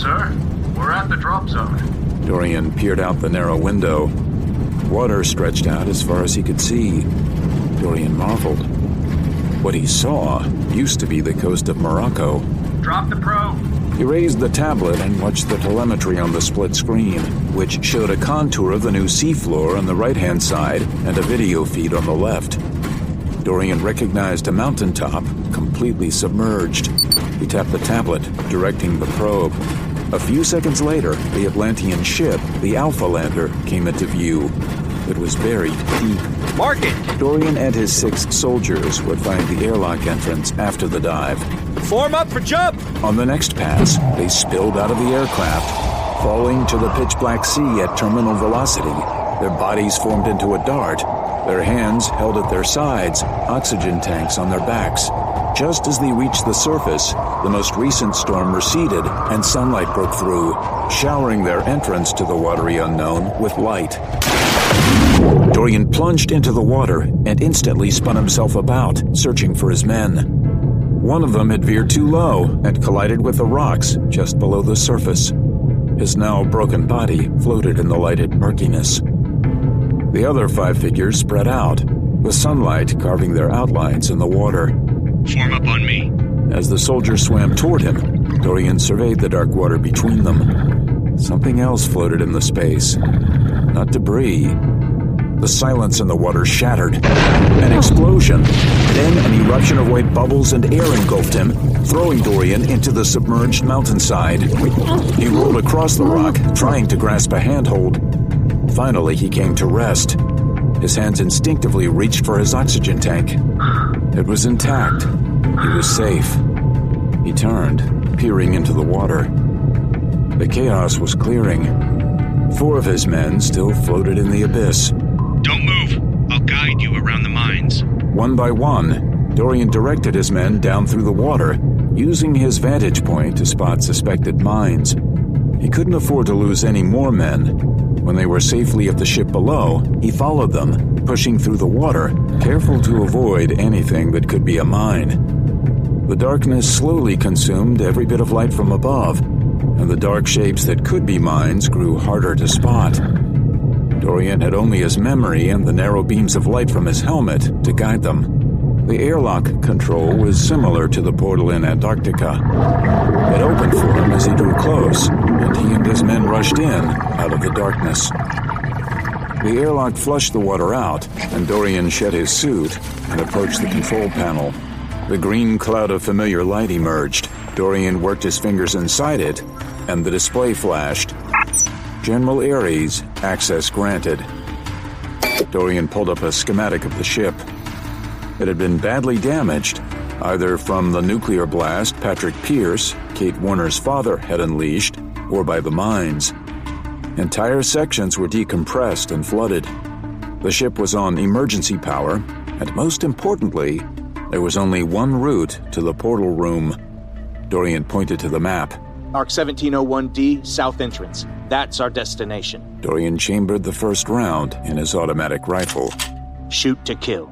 sir. We're at the drop zone. Dorian peered out the narrow window. Water stretched out as far as he could see. Dorian marveled. What he saw used to be the coast of Morocco. Drop the probe. He raised the tablet and watched the telemetry on the split screen, which showed a contour of the new seafloor on the right-hand side and a video feed on the left. Dorian recognized a mountaintop, completely submerged. He tapped the tablet, directing the probe. A few seconds later, the Atlantean ship, the Alpha Lander, came into view. It was buried deep. Mark it! Dorian and his 6 soldiers would find the airlock entrance after the dive. Form up for jump! On the next pass, they spilled out of the aircraft, falling to the pitch-black sea at terminal velocity. Their bodies formed into a dart. Their hands held at their sides, oxygen tanks on their backs. Just as they reached the surface, the most recent storm receded and sunlight broke through, showering their entrance to the watery unknown with light. Dorian plunged into the water and instantly spun himself about, searching for his men. One of them had veered too low and collided with the rocks just below the surface. His now broken body floated in the lighted murkiness. The other 5 figures spread out, with sunlight carving their outlines in the water. Form up on me. As the soldiers swam toward him, Dorian surveyed the dark water between them. Something else floated in the space. Not debris. The silence in the water shattered. An explosion. Then an eruption of white bubbles and air engulfed him, throwing Dorian into the submerged mountainside. He rolled across the rock, trying to grasp a handhold. Finally, he came to rest. His hands instinctively reached for his oxygen tank. It was intact. He was safe. He turned, peering into the water. The chaos was clearing. 4 of his men still floated in the abyss. Don't move. I'll guide you around the mines. One by one, Dorian directed his men down through the water, using his vantage point to spot suspected mines. He couldn't afford to lose any more men. When they were safely at the ship below, he followed them, pushing through the water, careful to avoid anything that could be a mine. The darkness slowly consumed every bit of light from above, and the dark shapes that could be mines grew harder to spot. Dorian had only his memory and the narrow beams of light from his helmet to guide them. The airlock control was similar to the portal in Antarctica. It opened for him as he drew close, and he and his men rushed in out of the darkness. The airlock flushed the water out, and Dorian shed his suit and approached the control panel. The green cloud of familiar light emerged. Dorian worked his fingers inside it, and the display flashed. General Ares, access granted. Dorian pulled up a schematic of the ship. It had been badly damaged, either from the nuclear blast Patrick Pierce, Kate Warner's father, had unleashed, or by the mines. Entire sections were decompressed and flooded. The ship was on emergency power, and most importantly, there was only one route to the portal room. Dorian pointed to the map. Arc 1701D, south entrance. That's our destination. Dorian chambered the first round in his automatic rifle. Shoot to kill.